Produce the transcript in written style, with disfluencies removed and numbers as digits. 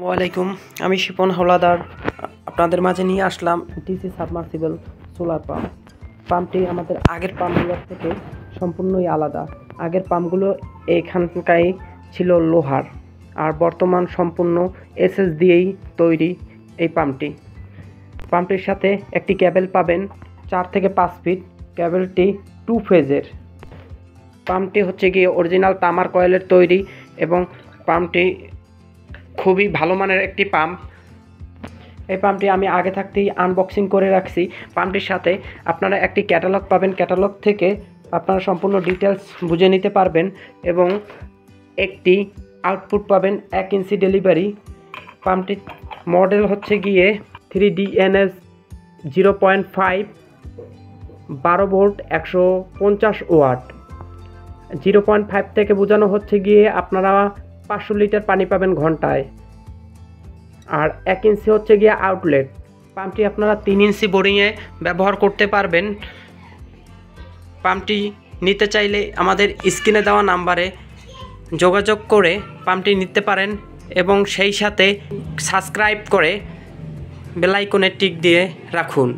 ওয়ালাইকুম, আমি শিপন হাওলাদার আপনাদের মাঝে নিয়ে আসলাম ডিসি সাবমার্সিবল সোলার পাম্প। পাম্পটি আমাদের আগের পাম্পগুলোর থেকে সম্পূর্ণই আলাদা। আগের পাম্পগুলো এখানকাই ছিল লোহার, আর বর্তমান সম্পূর্ণ এসএস দিয়েই তৈরি এই পাম্পটি। পাম্পটির সাথে একটি ক্যাবেল পাবেন 4 থেকে 5 ফিট। ক্যাবেলটি 2 ফেজের। পাম্পটি হচ্ছে গিয়ে অরিজিনাল তামার কয়েলের তৈরি এবং পাম্পটি খুবই ভালো মানের একটি পাম্প। এই পাম্পটি আমি আগে থাকতেই আনবক্সিং করে রাখছি। পাম্পটির সাথে আপনারা একটি ক্যাটালগ পাবেন। ক্যাটালগ থেকে আপনারা সম্পূর্ণ ডিটেলস বুঝে নিতে পারবেন এবং একটি আউটপুট পাবেন 1 ইঞ্চি ডেলিভারি। পাম্পটির মডেল হচ্ছে গিয়ে 3DNS 0.5 12 ভোল্ট 150 ওয়াট। 0.5 থেকে বোঝানো হচ্ছে গিয়ে আপনারা 500 লিটার পানি পাবেন ঘন্টায়। আর 1 ইঞ্চি হচ্ছে গিয়ে আউটলেট। পাম্পটি আপনারা 3 ইঞ্চি বোরিংয়ে ব্যবহার করতে পারবেন। পাম্পটি নিতে চাইলে আমাদের স্ক্রিনে দেওয়া নাম্বারে যোগাযোগ করে পাম্পটি নিতে পারেন এবং সেই সাথে সাবস্ক্রাইব করে বেল আইকনে টিক দিয়ে রাখুন।